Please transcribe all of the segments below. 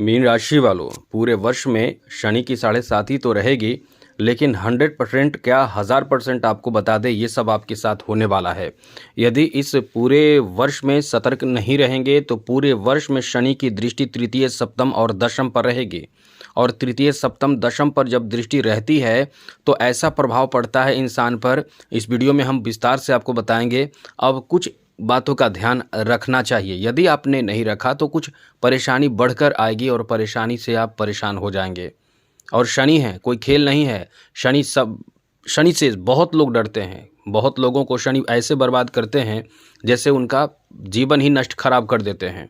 Mean राशि वालों, पूरे वर्ष में शनि की 7.5 तो रहेगी, लेकिन 100% क्या 1000% आपको बता दें, ये सब आपके साथ होने वाला है। यदि इस पूरे वर्ष में सतर्क नहीं रहेंगे तो पूरे वर्ष में शनि की दृष्टि तृतीय, सप्तम और दशम पर रहेगी। और तृतीय, सप्तम, दशम पर जब दृष्टि रहती है तो ऐसा प्रभाव पड़ता है इंसान पर। इस वीडियो में हम विस्तार से आपको बताएंगे। अब कुछ बातों का ध्यान रखना चाहिए, यदि आपने नहीं रखा तो कुछ परेशानी बढ़कर आएगी और परेशानी से आप परेशान हो जाएंगे। और शनि है, कोई खेल नहीं है। शनि से बहुत लोग डरते हैं। बहुत लोगों को शनि ऐसे बर्बाद करते हैं जैसे उनका जीवन ही नष्ट खराब कर देते हैं,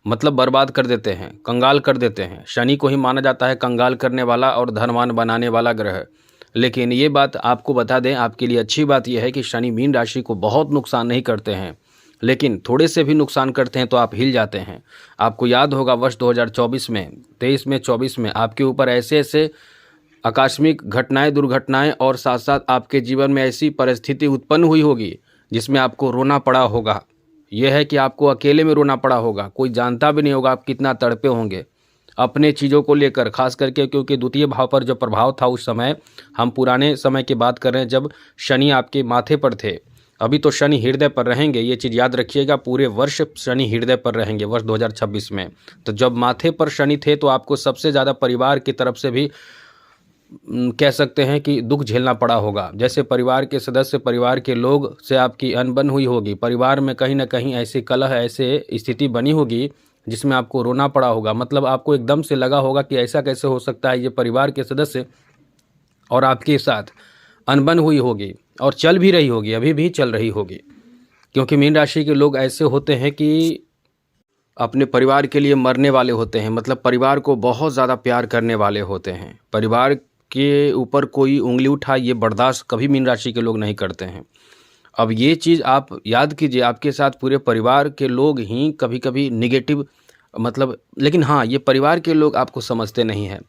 मतलब बर्बाद कर देते हैं, कंगाल कर देते हैं। शनि को ही माना जाता है कंगाल करने वाला और धनवान बनाने वाला ग्रह। लेकिन ये बात आपको बता दें, आपके लिए अच्छी बात यह है कि शनि मीन राशि को बहुत नुकसान नहीं करते हैं, लेकिन थोड़े से भी नुकसान करते हैं तो आप हिल जाते हैं। आपको याद होगा वर्ष 2024 में, 23 में, 24 में आपके ऊपर ऐसे ऐसे आकस्मिक घटनाएं, दुर्घटनाएं और साथ साथ आपके जीवन में ऐसी परिस्थिति उत्पन्न हुई होगी जिसमें आपको रोना पड़ा होगा। यह है कि आपको अकेले में रोना पड़ा होगा, कोई जानता भी नहीं होगा आप कितना तड़पे होंगे अपने चीज़ों को लेकर, खास करके क्योंकि द्वितीय भाव पर जो प्रभाव था उस समय, हम पुराने समय की बात कर रहे हैं जब शनि आपके माथे पर थे। अभी तो शनि हृदय पर रहेंगे, ये चीज़ याद रखिएगा। पूरे वर्ष शनि हृदय पर रहेंगे वर्ष 2026 में। तो जब माथे पर शनि थे तो आपको सबसे ज़्यादा परिवार की तरफ से भी कह सकते हैं कि दुख झेलना पड़ा होगा। जैसे परिवार के सदस्य, परिवार के लोग से आपकी अनबन हुई होगी, परिवार में कहीं ना कहीं ऐसे कलह, ऐसे स्थिति बनी होगी जिसमें आपको रोना पड़ा होगा। मतलब आपको एकदम से लगा होगा कि ऐसा कैसे हो सकता है, ये परिवार के सदस्य और आपके साथ अनबन हुई होगी और चल भी रही होगी, अभी भी चल रही होगी। क्योंकि मीन राशि के लोग ऐसे होते हैं कि अपने परिवार के लिए मरने वाले होते हैं, मतलब परिवार को बहुत ज़्यादा प्यार करने वाले होते हैं। परिवार के ऊपर कोई उंगली उठाए ये बर्दाश्त कभी मीन राशि के लोग नहीं करते हैं। अब ये चीज़ आप याद कीजिए, आपके साथ पूरे परिवार के लोग ही कभी कभी निगेटिव, मतलब, लेकिन हाँ, ये परिवार के लोग आपको समझते नहीं हैं।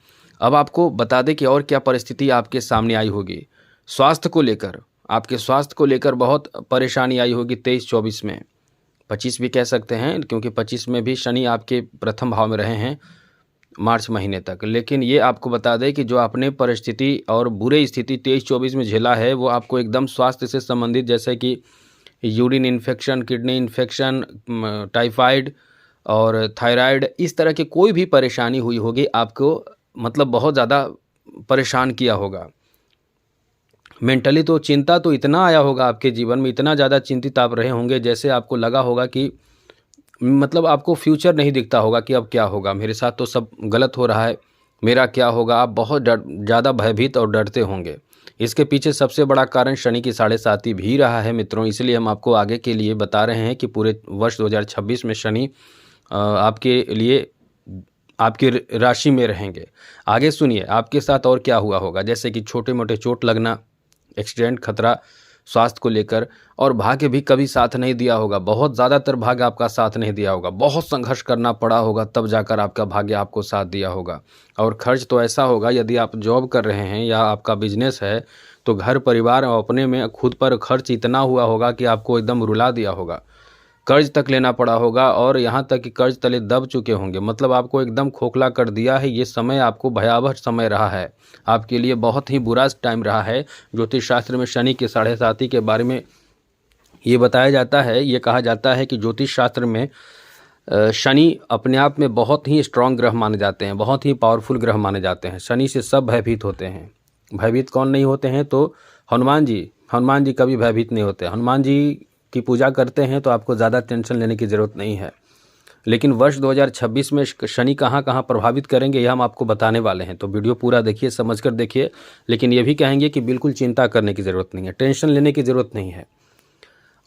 अब आपको बता दें कि और क्या परिस्थिति आपके सामने आई होगी। स्वास्थ्य को लेकर, आपके स्वास्थ्य को लेकर बहुत परेशानी आई होगी 23-24 में, 25 भी कह सकते हैं, क्योंकि 25 में भी शनि आपके प्रथम भाव में रहे हैं मार्च महीने तक। लेकिन ये आपको बता दें कि जो आपने परिस्थिति और बुरे स्थिति 23-24 में झेला है वो आपको एकदम स्वास्थ्य से संबंधित, जैसे कि urine infection, kidney infection, typhoid और थायराइड, इस तरह की कोई भी परेशानी हुई होगी आपको, मतलब बहुत ज़्यादा परेशान किया होगा। मेंटली तो चिंता तो इतना आया होगा आपके जीवन में, इतना ज़्यादा चिंतित आप रहे होंगे जैसे आपको लगा होगा कि मतलब आपको फ्यूचर नहीं दिखता होगा कि अब क्या होगा, मेरे साथ तो सब गलत हो रहा है, मेरा क्या होगा। आप बहुत ज़्यादा भयभीत और डरते होंगे। इसके पीछे सबसे बड़ा कारण शनि की 7.5 भी रहा है मित्रों। इसलिए हम आपको आगे के लिए बता रहे हैं कि पूरे वर्ष 2026 में शनि आपके लिए आपकी राशि में रहेंगे। आगे सुनिए आपके साथ और क्या हुआ होगा, जैसे कि छोटे मोटे चोट लगना, एक्सीडेंट खतरा स्वास्थ्य को लेकर, और भाग्य भी कभी साथ नहीं दिया होगा। बहुत ज़्यादातर भाग्य आपका साथ नहीं दिया होगा, बहुत संघर्ष करना पड़ा होगा तब जाकर आपका भाग्य आपको साथ दिया होगा। और खर्च तो ऐसा होगा, यदि आप जॉब कर रहे हैं या आपका बिजनेस है तो घर परिवार और अपने में खुद पर खर्च इतना हुआ होगा कि आपको एकदम रुला दिया होगा। कर्ज तक लेना पड़ा होगा और यहाँ तक कि कर्ज तले दब चुके होंगे, मतलब आपको एकदम खोखला कर दिया है। ये समय आपको भयावह समय रहा है, आपके लिए बहुत ही बुरा टाइम रहा है। ज्योतिष शास्त्र में शनि के 7.5 के बारे में ये बताया जाता है, ये कहा जाता है कि ज्योतिष शास्त्र में शनि अपने आप में बहुत ही स्ट्रांग ग्रह माने जाते हैं, बहुत ही पावरफुल ग्रह माने जाते हैं। शनि से सब भयभीत होते हैं। भयभीत कौन नहीं होते हैं? तो हनुमान जी। हनुमान जी कभी भयभीत नहीं होते। हनुमान जी की पूजा करते हैं तो आपको ज़्यादा टेंशन लेने की ज़रूरत नहीं है। लेकिन वर्ष 2026 में शनि कहाँ कहाँ प्रभावित करेंगे यह हम आपको बताने वाले हैं, तो वीडियो पूरा देखिए, समझकर देखिए। लेकिन ये भी कहेंगे कि बिल्कुल चिंता करने की ज़रूरत नहीं है, टेंशन लेने की ज़रूरत नहीं है।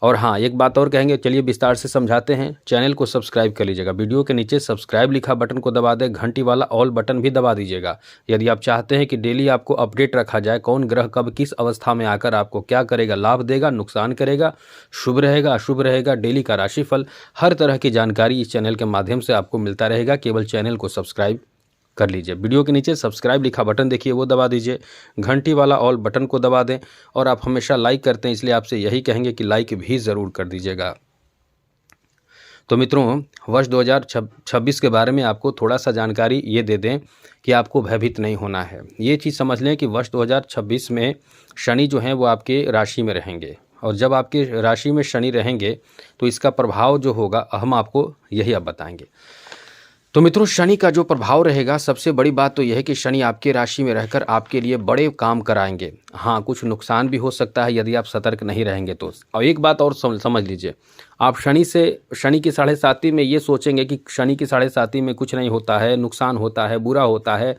और हाँ, एक बात और कहेंगे, चलिए विस्तार से समझाते हैं। चैनल को सब्सक्राइब कर लीजिएगा, वीडियो के नीचे सब्सक्राइब लिखा बटन को दबा दें, घंटी वाला ऑल बटन भी दबा दीजिएगा। यदि आप चाहते हैं कि डेली आपको अपडेट रखा जाए, कौन ग्रह कब किस अवस्था में आकर आपको क्या करेगा, लाभ देगा, नुकसान करेगा, शुभ रहेगा, अशुभ रहेगा, डेली का राशिफल, हर तरह की जानकारी इस चैनल के माध्यम से आपको मिलता रहेगा। केवल चैनल को सब्सक्राइब कर लीजिए। वीडियो के नीचे सब्सक्राइब लिखा बटन देखिए, वो दबा दीजिए, घंटी वाला ऑल बटन को दबा दें। और आप हमेशा लाइक करते हैं, इसलिए आपसे यही कहेंगे कि लाइक भी ज़रूर कर दीजिएगा। तो मित्रों, वर्ष 2026 के बारे में आपको थोड़ा सा जानकारी ये दे दें कि आपको भयभीत नहीं होना है। ये चीज़ समझ लें कि वर्ष 2026 में शनि जो हैं वो आपके राशि में रहेंगे, और जब आपकी राशि में शनि रहेंगे तो इसका प्रभाव जो होगा हम आपको यही अब बताएंगे। तो मित्रों, शनि का जो प्रभाव रहेगा, सबसे बड़ी बात तो यह है कि शनि आपके राशि में रहकर आपके लिए बड़े काम कराएंगे। हाँ, कुछ नुकसान भी हो सकता है यदि आप सतर्क नहीं रहेंगे तो। और एक बात और समझ लीजिए, आप शनि की 7.5 में ये सोचेंगे कि शनि की 7.5 में कुछ नहीं होता है, नुकसान होता है, बुरा होता है,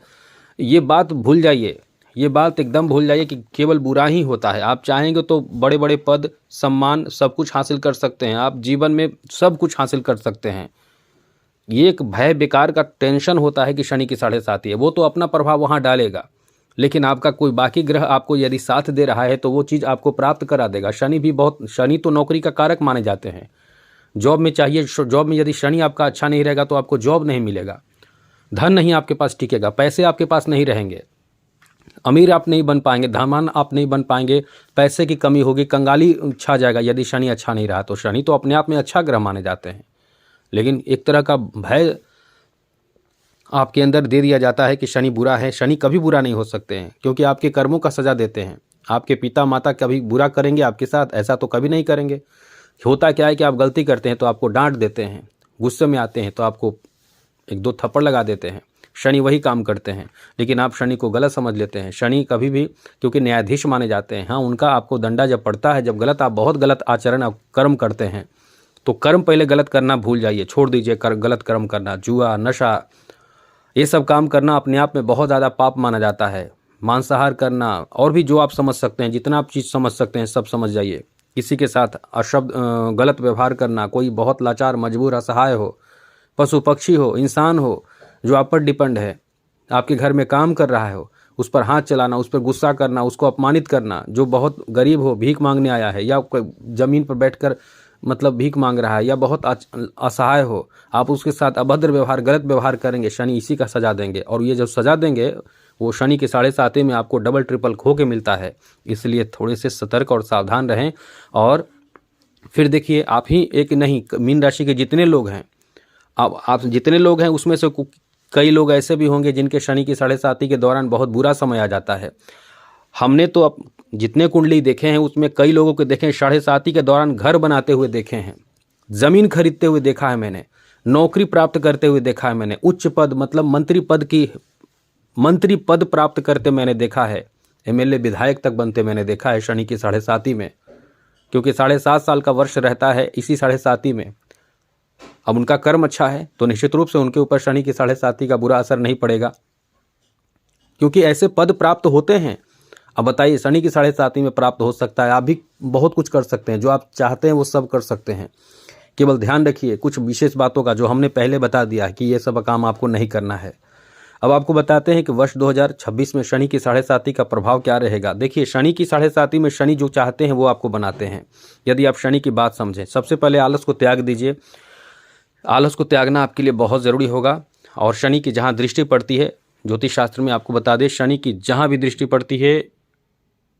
ये बात भूल जाइए। ये बात एकदम भूल जाइए कि केवल बुरा ही होता है। आप चाहेंगे तो बड़े बड़े पद, सम्मान, सब कुछ हासिल कर सकते हैं। आप जीवन में सब कुछ हासिल कर सकते हैं। ये एक भय बेकार का टेंशन होता है कि शनि की 7.5 है, वो तो अपना प्रभाव वहाँ डालेगा, लेकिन आपका कोई बाकी ग्रह आपको यदि साथ दे रहा है तो वो चीज़ आपको प्राप्त करा देगा। शनि तो नौकरी का कारक माने जाते हैं। जॉब में यदि शनि आपका अच्छा नहीं रहेगा तो आपको जॉब नहीं मिलेगा, धन नहीं आपके पास टिकेगा, पैसे आपके पास नहीं रहेंगे, अमीर आप नहीं बन पाएंगे, धनवान आप नहीं बन पाएंगे, पैसे की कमी होगी, कंगाली छा जाएगा यदि शनि अच्छा नहीं रहा तो। शनि तो अपने आप में अच्छा ग्रह माने जाते हैं, लेकिन एक तरह का भय आपके अंदर दे दिया जाता है कि शनि बुरा है। शनि कभी बुरा नहीं हो सकते हैं, क्योंकि आपके कर्मों का सज़ा देते हैं। आपके पिता माता कभी बुरा करेंगे आपके साथ? ऐसा तो कभी नहीं करेंगे। होता क्या है कि आप गलती करते हैं तो आपको डांट देते हैं, गुस्से में आते हैं तो आपको 1-2 थप्पड़ लगा देते हैं। शनि वही काम करते हैं, लेकिन आप शनि को गलत समझ लेते हैं। शनि कभी भी, क्योंकि न्यायाधीश माने जाते हैं, हाँ, उनका आपको दंडा जब पड़ता है, जब आप बहुत गलत आचरण आप कर्म करते हैं, तो कर्म पहले गलत करना भूल जाइए, छोड़ दीजिए गलत कर्म करना। जुआ, नशा, ये सब काम करना अपने आप में बहुत ज़्यादा पाप माना जाता है। मांसाहार करना, और भी जो आप समझ सकते हैं, जितना आप चीज़ समझ सकते हैं सब समझ जाइए। किसी के साथ गलत व्यवहार करना, कोई बहुत लाचार, मजबूर, असहाय हो, पशु पक्षी हो, इंसान हो जो आप पर डिपेंड है, आपके घर में काम कर रहा हो, उस पर हाथ चलाना, उस पर गुस्सा करना, उसको अपमानित करना। जो बहुत गरीब हो, भीख मांगने आया है, या ज़मीन पर बैठकर मतलब भीख मांग रहा है, या बहुत असहाय हो, आप उसके साथ अभद्र व्यवहार, गलत व्यवहार करेंगे, शनि इसी का सज़ा देंगे। और ये जब सज़ा देंगे, वो शनि के 7.5 में आपको डबल ट्रिपल खो के मिलता है। इसलिए थोड़े से सतर्क और सावधान रहें। और फिर देखिए, आप ही एक नहीं, मीन राशि के जितने लोग हैं, आप जितने लोग हैं उसमें से कई लोग ऐसे भी होंगे जिनके शनि की 7.5 के दौरान बहुत बुरा समय आ जाता है। हमने तो अब जितने कुंडली देखे हैं उसमें कई लोगों को देखे हैं 7.5 के दौरान घर बनाते हुए देखे हैं, ज़मीन खरीदते हुए देखा है मैंने, नौकरी प्राप्त करते हुए देखा है मैंने, उच्च पद मतलब मंत्री पद प्राप्त करते मैंने देखा है, एमएलए विधायक तक बनते मैंने देखा है शनि की 7.5 में। क्योंकि 7.5 साल का वर्ष रहता है इसी 7.5 में। अब उनका कर्म अच्छा है तो निश्चित रूप से उनके ऊपर शनि की 7.5 का बुरा असर नहीं पड़ेगा, क्योंकि ऐसे पद प्राप्त होते हैं। अब बताइए, शनि की 7.5 में प्राप्त हो सकता है, आप भी बहुत कुछ कर सकते हैं, जो आप चाहते हैं वो सब कर सकते हैं। केवल ध्यान रखिए कुछ विशेष बातों का, जो हमने पहले बता दिया है कि ये सब काम आपको नहीं करना है। अब आपको बताते हैं कि वर्ष 2026 में शनि की 7.5 का प्रभाव क्या रहेगा। देखिए, शनि की 7.5 में शनि जो चाहते हैं वो आपको बनाते हैं, यदि आप शनि की बात समझें। सबसे पहले आलस को त्याग दीजिए। आलस को त्यागना आपके लिए बहुत ज़रूरी होगा। और शनि की जहाँ दृष्टि पड़ती है, ज्योतिष शास्त्र में आपको बता दें, शनि की जहाँ भी दृष्टि पड़ती है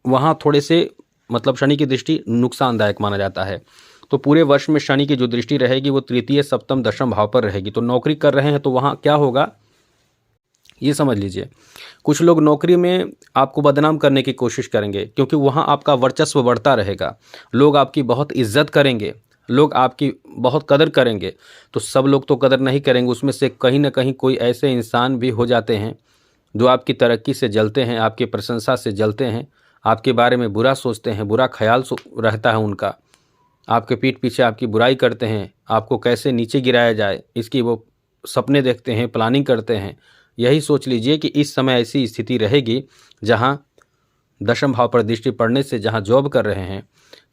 वहाँ थोड़े से मतलब शनि की दृष्टि नुकसानदायक माना जाता है। तो पूरे वर्ष में शनि की जो दृष्टि रहेगी वो तृतीय, सप्तम, दशम भाव पर रहेगी। तो नौकरी कर रहे हैं तो वहाँ क्या होगा ये समझ लीजिए। कुछ लोग नौकरी में आपको बदनाम करने की कोशिश करेंगे, क्योंकि वहाँ आपका वर्चस्व बढ़ता रहेगा, लोग आपकी बहुत इज्जत करेंगे, लोग आपकी बहुत कदर करेंगे। तो सब लोग तो कदर नहीं करेंगे, उसमें से कहीं ना कहीं कोई ऐसे इंसान भी हो जाते हैं जो आपकी तरक्की से जलते हैं, आपकी प्रशंसा से जलते हैं, आपके बारे में बुरा सोचते हैं, बुरा ख्याल रहता है उनका, आपके पीठ पीछे आपकी बुराई करते हैं, आपको कैसे नीचे गिराया जाए इसकी वो सपने देखते हैं, प्लानिंग करते हैं। यही सोच लीजिए कि इस समय ऐसी स्थिति रहेगी जहां दशम भाव पर दृष्टि पड़ने से जहां जॉब कर रहे हैं,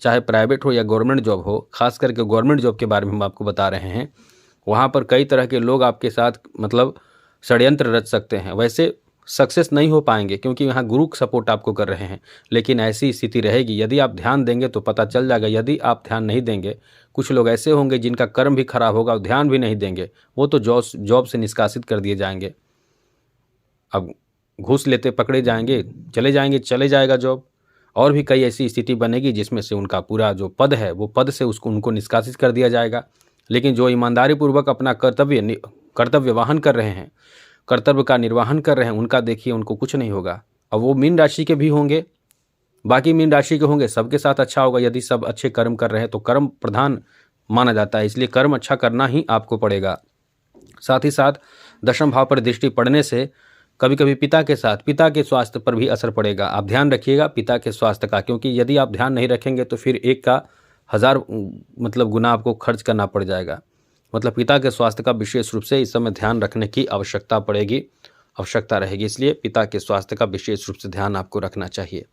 चाहे प्राइवेट हो या गवर्नमेंट जॉब हो, खास करके गवर्नमेंट जॉब के बारे में हम आपको बता रहे हैं, वहाँ पर कई तरह के लोग आपके साथ मतलब षड्यंत्र रच सकते हैं। वैसे सक्सेस नहीं हो पाएंगे क्योंकि यहाँ गुरु सपोर्ट आपको कर रहे हैं, लेकिन ऐसी स्थिति रहेगी। यदि आप ध्यान देंगे तो पता चल जाएगा, यदि आप ध्यान नहीं देंगे, कुछ लोग ऐसे होंगे जिनका कर्म भी खराब होगा और ध्यान भी नहीं देंगे, वो तो जॉब से निष्कासित कर दिए जाएंगे। अब घूस लेते पकड़े जाएंगे, चले जाएगा जॉब। और भी कई ऐसी स्थिति बनेगी जिसमें से उनका पूरा जो पद है वो पद से उनको निष्कासित कर दिया जाएगा। लेकिन जो ईमानदारी पूर्वक अपना कर्तव्य वाहन कर रहे हैं, कर्तव्य का निर्वहन कर रहे हैं, उनका देखिए उनको कुछ नहीं होगा। अब वो मीन राशि के भी होंगे, बाकी मीन राशि के होंगे, सबके साथ अच्छा होगा। यदि सब अच्छे कर्म कर रहे हैं तो कर्म प्रधान माना जाता है, इसलिए कर्म अच्छा करना ही आपको पड़ेगा। साथ ही साथ दशम भाव पर दृष्टि पड़ने से कभी कभी पिता के स्वास्थ्य पर भी असर पड़ेगा। आप ध्यान रखिएगा पिता के स्वास्थ्य का, क्योंकि यदि आप ध्यान नहीं रखेंगे तो फिर एक का 1000 मतलब गुना आपको खर्च करना पड़ जाएगा। मतलब पिता के स्वास्थ्य का विशेष रूप से इस समय ध्यान रखने की आवश्यकता रहेगी, इसलिए पिता के स्वास्थ्य का विशेष रूप से ध्यान आपको रखना चाहिए।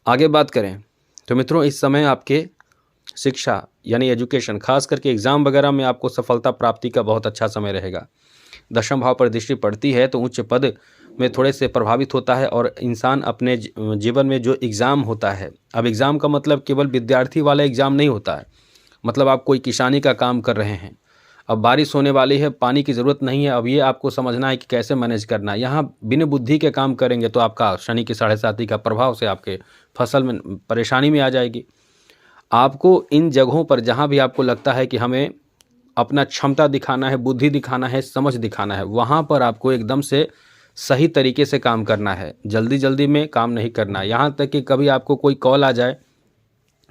आगे बात करें तो मित्रों, इस समय आपके शिक्षा यानी एजुकेशन, खास करके एग्ज़ाम वगैरह में आपको सफलता प्राप्ति का बहुत अच्छा समय रहेगा। दशम भाव पर दृष्टि पड़ती है तो उच्च पद में थोड़े से प्रभावित होता है, और इंसान अपने जीवन में जो एग्ज़ाम होता है, अब एग्ज़ाम का मतलब केवल विद्यार्थी वाला एग्ज़ाम नहीं होता है। मतलब आप कोई किसानी का काम कर रहे हैं, अब बारिश होने वाली है, पानी की ज़रूरत नहीं है, अब ये आपको समझना है कि कैसे मैनेज करना है। यहाँ बिना बुद्धि के काम करेंगे तो आपका शनि की 7.5 का प्रभाव से आपके फसल में परेशानी में आ जाएगी। आपको इन जगहों पर जहाँ भी आपको लगता है कि हमें अपना क्षमता दिखाना है, बुद्धि दिखाना है, समझ दिखाना है, वहाँ पर आपको एकदम से सही तरीके से काम करना है। जल्दी जल्दी में काम नहीं करना है। यहाँ तक कि कभी आपको कोई कॉल आ जाए,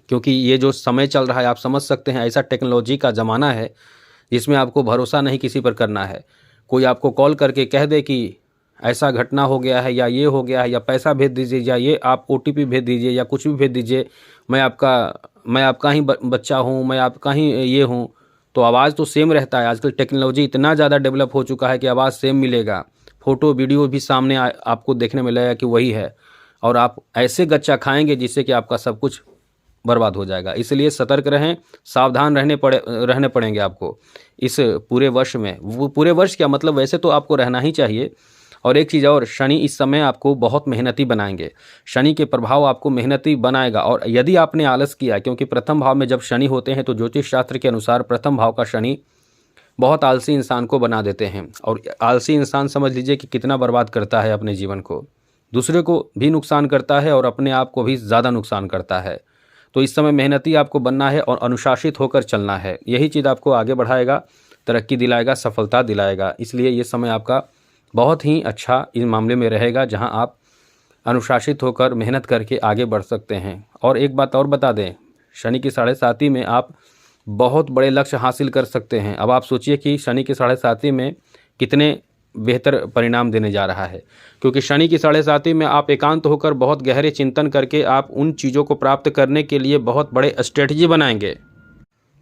क्योंकि ये जो समय चल रहा है आप समझ सकते हैं, ऐसा टेक्नोलॉजी का ज़माना है जिसमें आपको भरोसा नहीं किसी पर करना है। कोई आपको कॉल करके कह दे कि ऐसा घटना हो गया है, या ये हो गया है, या पैसा भेज दीजिए, या ये आप OTP भेज दीजिए, या कुछ भी भेज दीजिए, मैं आपका ही बच्चा हूँ, मैं आपका ही ये हूँ, तो आवाज़ तो सेम रहता है। आजकल टेक्नोलॉजी इतना ज़्यादा डेवलप हो चुका है कि आवाज़ सेम मिलेगा, फ़ोटो वीडियो भी सामने आपको देखने में लगेगा कि वही है, और आप ऐसे गच्चा खाएंगे जिससे कि आपका सब कुछ बर्बाद हो जाएगा। इसलिए सतर्क रहें, सावधान रहने पड़ेंगे आपको इस पूरे वर्ष में। वो पूरे वर्ष क्या, मतलब वैसे तो आपको रहना ही चाहिए। और एक चीज़ और, शनि इस समय आपको बहुत मेहनती बनाएंगे। शनि के प्रभाव आपको मेहनती बनाएगा। और यदि आपने आलस किया, क्योंकि प्रथम भाव में जब शनि होते हैं तो ज्योतिष शास्त्र के अनुसार प्रथम भाव का शनि बहुत आलसी इंसान को बना देते हैं। और आलसी इंसान समझ लीजिए कि कितना बर्बाद करता है अपने जीवन को, दूसरे को भी नुकसान करता है और अपने आप को भी ज़्यादा नुकसान करता है। तो इस समय मेहनती आपको बनना है और अनुशासित होकर चलना है। यही चीज़ आपको आगे बढ़ाएगा, तरक्की दिलाएगा, सफलता दिलाएगा। इसलिए ये समय आपका बहुत ही अच्छा इस मामले में रहेगा, जहां आप अनुशासित होकर मेहनत करके आगे बढ़ सकते हैं। और एक बात और बता दें, शनि की 7.5 में आप बहुत बड़े लक्ष्य हासिल कर सकते हैं। अब आप सोचिए कि शनि की 7.5 में कितने बेहतर परिणाम देने जा रहा है, क्योंकि शनि की 7.5 में आप एकांत होकर बहुत गहरे चिंतन करके आप उन चीज़ों को प्राप्त करने के लिए बहुत बड़े स्ट्रेटजी बनाएंगे,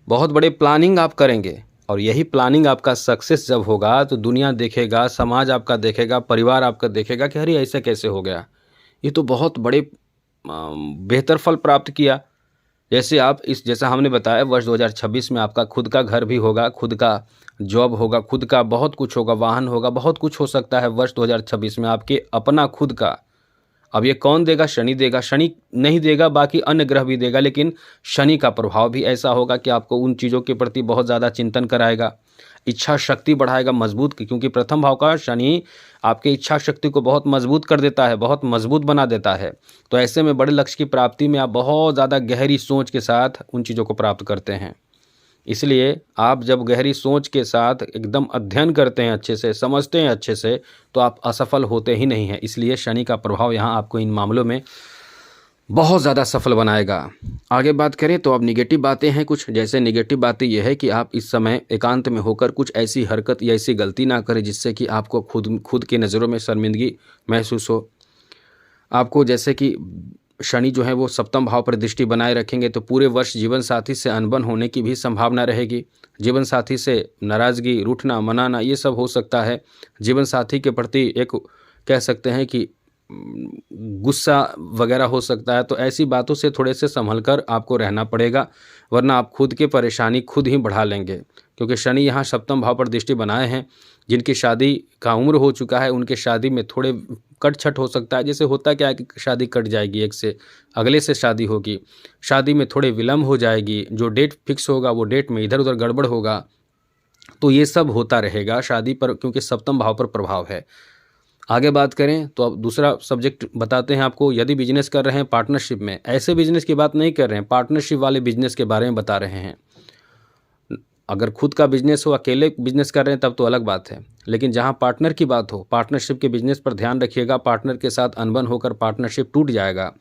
बहुत बड़े प्लानिंग आप करेंगे। और यही प्लानिंग आपका सक्सेस जब होगा तो दुनिया देखेगा, समाज आपका देखेगा, परिवार आपका देखेगा कि अरे ऐसे कैसे हो गया, ये तो बहुत बड़े बेहतर फल प्राप्त किया। जैसा हमने बताया, वर्ष 2026 में आपका खुद का घर भी होगा, खुद का जॉब होगा, खुद का बहुत कुछ होगा, वाहन होगा, बहुत कुछ हो सकता है वर्ष 2026 में आपके अपना खुद का। अब ये कौन देगा? शनि देगा। शनि नहीं देगा, बाकी अन्य ग्रह भी देगा, लेकिन शनि का प्रभाव भी ऐसा होगा कि आपको उन चीज़ों के प्रति बहुत ज़्यादा चिंतन कराएगा, इच्छा शक्ति बढ़ाएगा मजबूत, क्योंकि प्रथम भाव का शनि आपके इच्छा शक्ति को बहुत मजबूत कर देता है, बहुत मजबूत बना देता है। तो ऐसे में बड़े लक्ष्य की प्राप्ति में आप बहुत ज़्यादा गहरी सोच के साथ उन चीज़ों को प्राप्त करते हैं। इसलिए आप जब गहरी सोच के साथ एकदम अध्ययन करते हैं, अच्छे से समझते हैं अच्छे से, तो आप असफल होते ही नहीं हैं। इसलिए शनि का प्रभाव यहाँ आपको इन मामलों में बहुत ज़्यादा सफल बनाएगा। आगे बात करें तो अब निगेटिव बातें हैं कुछ। जैसे निगेटिव बातें यह है कि आप इस समय एकांत में होकर कुछ ऐसी हरकत या ऐसी गलती ना करें जिससे कि आपको खुद की नज़रों में शर्मिंदगी महसूस हो। आपको जैसे कि शनि जो है वो सप्तम भाव पर दृष्टि बनाए रखेंगे तो पूरे वर्ष जीवन साथी से अनबन होने की भी संभावना रहेगी। जीवन साथी से नाराज़गी, रूठना, मनाना, ये सब हो सकता है। जीवन साथी के प्रति एक कह सकते हैं कि गुस्सा वगैरह हो सकता है। तो ऐसी बातों से थोड़े से संभल कर आपको रहना पड़ेगा, वरना आप खुद की परेशानी खुद ही बढ़ा लेंगे। क्योंकि शनि यहाँ सप्तम भाव पर दृष्टि बनाए हैं, जिनकी शादी का उम्र हो चुका है उनके शादी में थोड़े कट छट हो सकता है। जैसे होता क्या है कि शादी कट जाएगी, एक से अगले से शादी होगी, शादी में थोड़े विलम्ब हो जाएगी, जो डेट फिक्स होगा वो डेट में इधर उधर गड़बड़ होगा। तो ये सब होता रहेगा शादी पर, क्योंकि सप्तम भाव पर प्रभाव है। आगे बात करें तो अब दूसरा सब्जेक्ट बताते हैं आपको। यदि बिजनेस कर रहे हैं पार्टनरशिप में, ऐसे बिजनेस की बात नहीं कर रहे हैं, पार्टनरशिप वाले बिजनेस के बारे में बता रहे हैं। अगर खुद का बिजनेस हो, अकेले बिजनेस कर रहे हैं तब तो अलग बात है, लेकिन जहाँ पार्टनर की बात हो, पार्टनरशिप के बिजनेस पर ध्यान रखिएगा। पार्टनर के साथ अनबन होकर पार्टनरशिप टूट जाएगा,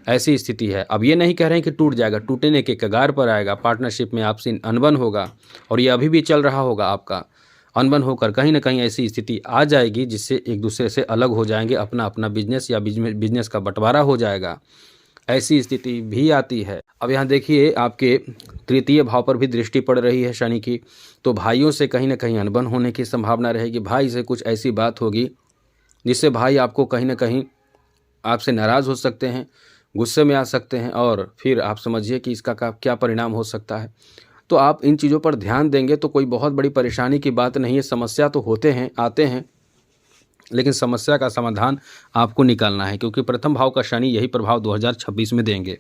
ऐसी स्थिति है। अब ये नहीं कह रहे हैं कि टूट जाएगा, टूटने के कगार पर आएगा। पार्टनरशिप में आपसे अनबन होगा और ये अभी भी चल रहा होगा आपका। अनबन होकर कहीं ना कहीं ऐसी स्थिति आ जाएगी जिससे एक दूसरे से अलग हो जाएंगे, अपना अपना बिजनेस या बिजनेस का बंटवारा हो जाएगा, ऐसी स्थिति भी आती है। अब यहाँ देखिए, आपके तृतीय भाव पर भी दृष्टि पड़ रही है शनि की, तो भाइयों से कहीं ना कहीं अनबन होने की संभावना रहेगी। भाई से कुछ ऐसी बात होगी जिससे भाई आपको कहीं ना कहीं आपसे नाराज़ हो सकते हैं, गुस्से में आ सकते हैं, और फिर आप समझिए कि इसका क्या परिणाम हो सकता है। तो आप इन चीज़ों पर ध्यान देंगे तो कोई बहुत बड़ी परेशानी की बात नहीं है। समस्या तो होते हैं, आते हैं, लेकिन समस्या का समाधान आपको निकालना है, क्योंकि प्रथम भाव का शनि यही प्रभाव 2026 में देंगे।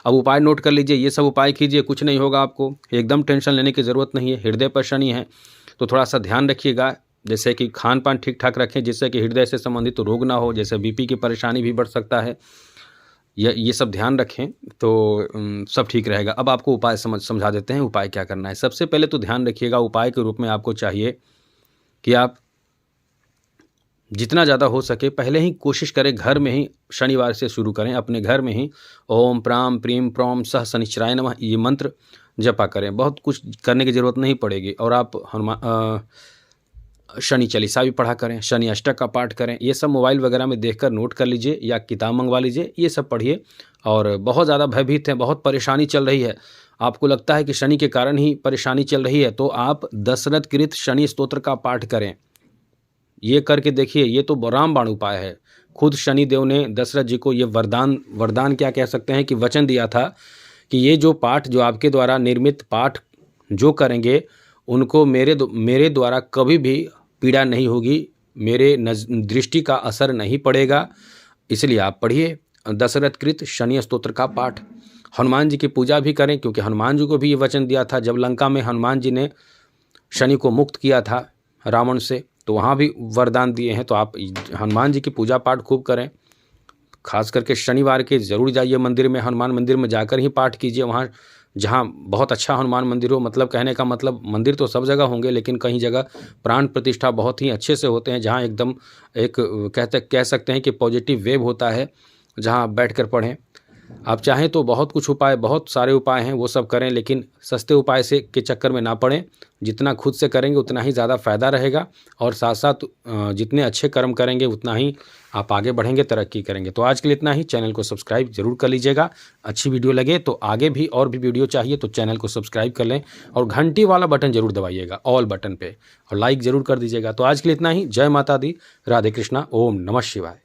अब उपाय नोट कर लीजिए, ये सब उपाय कीजिए, कुछ नहीं होगा आपको, एकदम टेंशन लेने की ज़रूरत नहीं है। हृदय पर शनि है तो थोड़ा सा ध्यान रखिएगा, जैसे कि खान पान ठीक ठाक रखें जिससे कि हृदय से संबंधित रोग ना हो, जैसे बीपी की परेशानी भी बढ़ सकता है। ये सब ध्यान रखें तो सब ठीक रहेगा। अब आपको उपाय समझा देते हैं, उपाय क्या करना है। सबसे पहले तो ध्यान रखिएगा, उपाय के रूप में आपको चाहिए कि आप जितना ज़्यादा हो सके पहले ही कोशिश करें, घर में ही शनिवार से शुरू करें, अपने घर में ही ओम प्राम प्रीम प्रौम सह शनिश्चराय नमः ये मंत्र जपा करें। बहुत कुछ करने की ज़रूरत नहीं पड़ेगी। और आप शनि चालीसा भी पढ़ा करें, शनि अष्टक का पाठ करें। ये सब मोबाइल वगैरह में देखकर नोट कर लीजिए या किताब मंगवा लीजिए, ये सब पढ़िए। और बहुत ज़्यादा भयभीत हैं, बहुत परेशानी चल रही है, आपको लगता है कि शनि के कारण ही परेशानी चल रही है, तो आप दशरथ कृत शनि स्तोत्र का पाठ करें। ये करके देखिए, ये तो रामबाण उपाय है। खुद शनि देव ने दशरथ जी को ये वरदान क्या कह सकते हैं कि वचन दिया था कि ये जो पाठ, जो आपके द्वारा निर्मित पाठ जो करेंगे, उनको मेरे द्वारा कभी भी पीड़ा नहीं होगी, मेरे दृष्टि का असर नहीं पड़ेगा। इसलिए आप पढ़िए दशरथ कृत शनि स्तोत्र का पाठ। हनुमान जी की पूजा भी करें, क्योंकि हनुमान जी को भी ये वचन दिया था जब लंका में हनुमान जी ने शनि को मुक्त किया था रावण से, तो वहाँ भी वरदान दिए हैं। तो आप हनुमान जी की पूजा पाठ खूब करें, खास करके शनिवार के ज़रूर जाइए मंदिर में, हनुमान मंदिर में जाकर ही पाठ कीजिए। वहाँ जहाँ बहुत अच्छा हनुमान मंदिर हो, मतलब कहने का मतलब मंदिर तो सब जगह होंगे, लेकिन कहीं जगह प्राण प्रतिष्ठा बहुत ही अच्छे से होते हैं, जहाँ एकदम एक कह सकते हैं कि पॉजिटिव वेव होता है, जहाँ आप बैठ कर पढ़ें। आप चाहें तो बहुत कुछ उपाय, बहुत सारे उपाय हैं, वो सब करें, लेकिन सस्ते उपाय के चक्कर में ना पड़ें। जितना खुद से करेंगे उतना ही ज़्यादा फ़ायदा रहेगा, और साथ साथ जितने अच्छे कर्म करेंगे उतना ही आप आगे बढ़ेंगे, तरक्की करेंगे। तो आज के लिए इतना ही। चैनल को सब्सक्राइब जरूर कर लीजिएगा। अच्छी वीडियो लगे तो आगे भी और भी वीडियो चाहिए तो चैनल को सब्सक्राइब कर लें, और घंटी वाला बटन जरूर दबाइएगा, ऑल बटन पे, और लाइक ज़रूर कर दीजिएगा। तो आज के लिए इतना ही। जय माता दी, राधे कृष्णा, ओम नमः शिवाय।